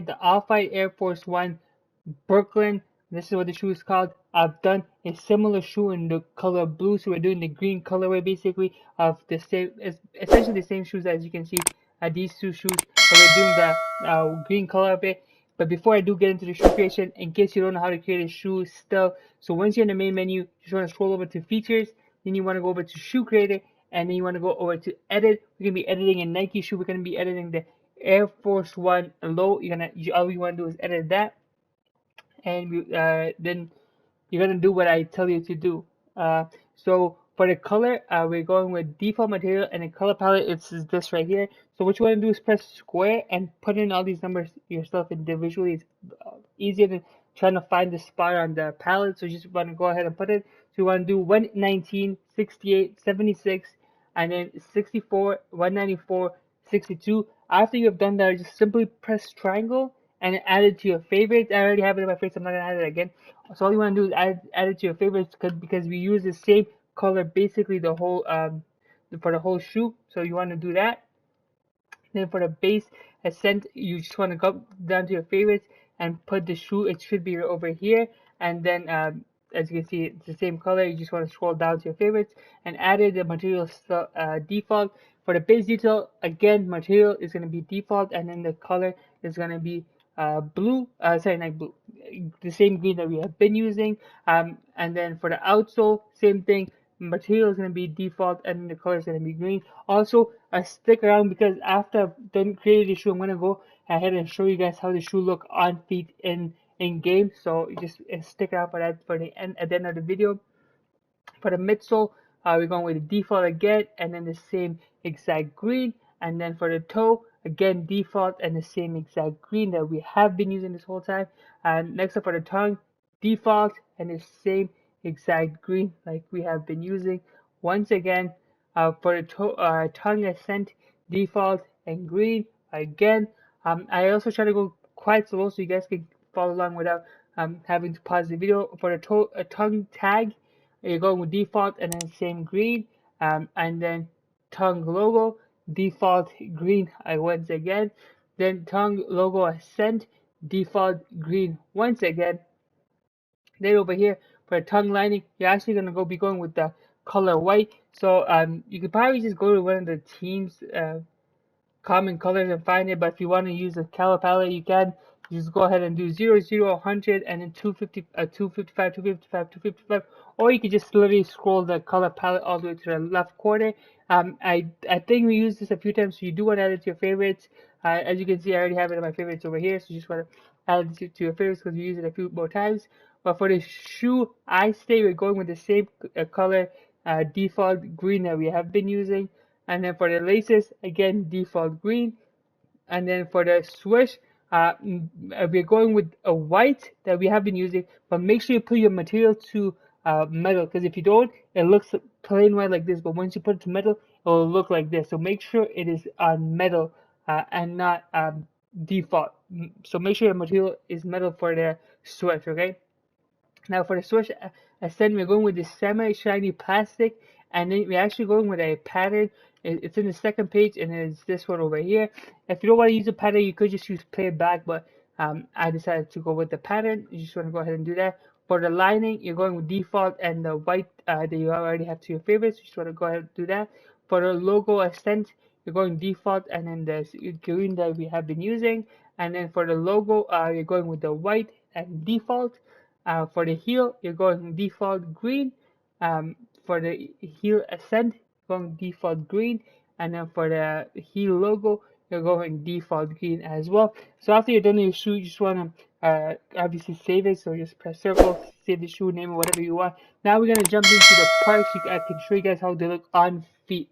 The Off-White Air Force One Brooklyn. This is what the shoe is called. I've done a similar shoe in the color blue, so we're doing the green colorway basically of the same, essentially the same shoes as you can see. These two shoes, but we're doing the green color of it. But before I do get into the shoe creation, in case you don't know how to create a shoe still, so once you're in the main menu, you just want to scroll over to features, then you want to go over to shoe creator, and then you want to go over to edit. We're gonna be editing a Nike shoe. We're gonna be editing the Air Force One low. All you want to do is edit that, and then you're gonna do what I tell you to do. So for the color, we're going with default material, and the color palette is this right here. So what you want to do is press square and put in all these numbers yourself individually. It's easier than trying to find the spot on the palette. So you just want to go ahead and put it. So you want to do 119, 68, 76, and then 64, 194, 62. After you have done that, just simply press triangle and add it to your favorites. I already have it in my favorites. I'm not gonna add it again. So all you want to do is add it to your favorites because we use the same color basically the whole for the whole shoe. So you want to do that. Then for the base ascent, you just want to go down to your favorites and put the shoe. It should be over here, and then as you can see, it's the same color. You just want to scroll down to your favorites and added the material default. For the base detail, again, material is going to be default, and then the color is going to be blue. Sorry, not blue. The same green that we have been using. And then for the outsole, same thing. Material is going to be default, and the color is going to be green. Also, stick around because after I've done created the shoe, I'm going to go ahead and show you guys how the shoe look on feet in game. So just stick around for that for the end at the end of the video. For the midsole, we're going with the default again, and then the same exact green. And then for the toe, again default and the same exact green that we have been using this whole time. And next up for the tongue, default and the same exact green like we have been using. Once again, for the tongue ascent, default and green again. I also try to go quite slow so you guys can follow along without having to pause the video. For the tongue tag, you're going with default and then same green, and then tongue logo default green once again, then tongue logo ascent default green once again. Then over here for the tongue lining, you're actually gonna be going with the color white. So you could probably just go to one of the teams common colors and find it, but if you want to use a color palette, you can just go ahead and do 0, 0, 100, and then 250, 255, 255, 255, or you can just literally scroll the color palette all the way to the left corner. I think we used this a few times, so you do want to add it to your favorites. As you can see, I already have it in my favorites over here, so you just want to add it to your favorites because you use it a few more times. But for the shoe, I stay with going with the same color default green that we have been using. And then for the laces, again, default green. And then for the swoosh, we're going with a white that we have been using, but make sure you put your material to metal, because if you don't, it looks plain white like this, but once you put it to metal, it will look like this. So make sure it is on metal and not default. So make sure your material is metal for the swoosh, okay? Now for the swoosh ascent, we're going with this semi-shiny plastic, and then we're actually going with a pattern. It's in the second page, and it's this one over here. If you don't want to use a pattern, you could just use playback, but I decided to go with the pattern. You just want to go ahead and do that. For the lining, you're going with default and the white that you already have to your favorites. You just want to go ahead and do that. For the logo ascent, you're going default and then the green that we have been using. And then for the logo, you're going with the white and default. For the heel, you're going default green. For the heel ascent, you're going default green. And then for the heel logo, you're going default green as well. So after you're done with your shoe, you just want to obviously save it. So just press circle, save the shoe name or whatever you want. Now we're going to jump into the parts. I can show you guys how they look on feet.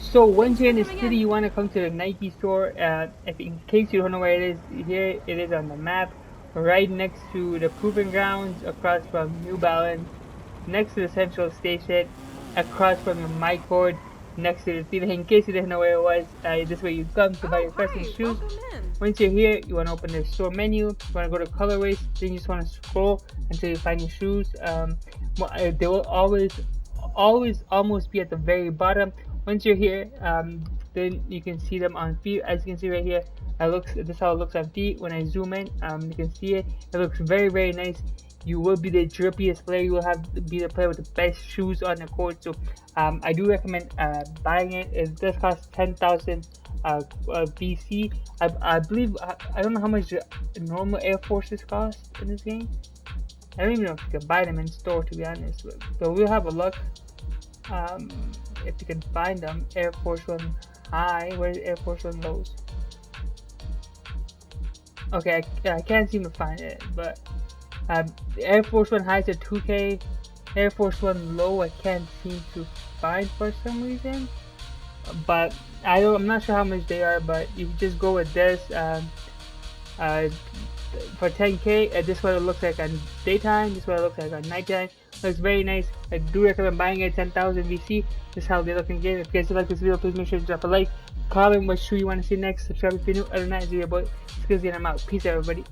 So once you're in the city, you want to come to the Nike store. If in case you don't know where it is, here it is on the map, right next to the Proving Grounds, across from New Balance, next to the Central Station, across from the MyPLAYER, next to the theater. In case you didn't know where it was, this way you come to buy your custom shoes. Once you're here, you want to open the store menu. You want to go to colorways. Then you just want to scroll until you find your shoes. They will always almost be at the very bottom. Once you're here, then you can see them on feet. As you can see right here, this is how it looks on feet. When I zoom in, you can see it. It looks very, very nice. You will be the drippiest player. You will be the player with the best shoes on the court. So I do recommend buying it. It does cost 10,000 BC. I believe I don't know how much the normal Air Forces cost in this game. I don't even know if you can buy them in store, to be honest. But we'll have a look if you can find them. Air Force One High. Where's Air Force One Lows? Okay, I can't seem to find it. But Air Force One High is a 2K. Air Force One Low I can't seem to find for some reason. But I'm not sure how much they are. But you just go with this. For 10K, this is what it looks like on daytime, this is what it looks like on nighttime. Looks very nice. I do recommend buying it. 10,000 VC. This is how they look in game. If you guys like this video, please make sure to drop a like, comment what shoe you want to see next, subscribe if you're new. Other than that, it's your boy Skillzy and I'm out. Peace out, everybody.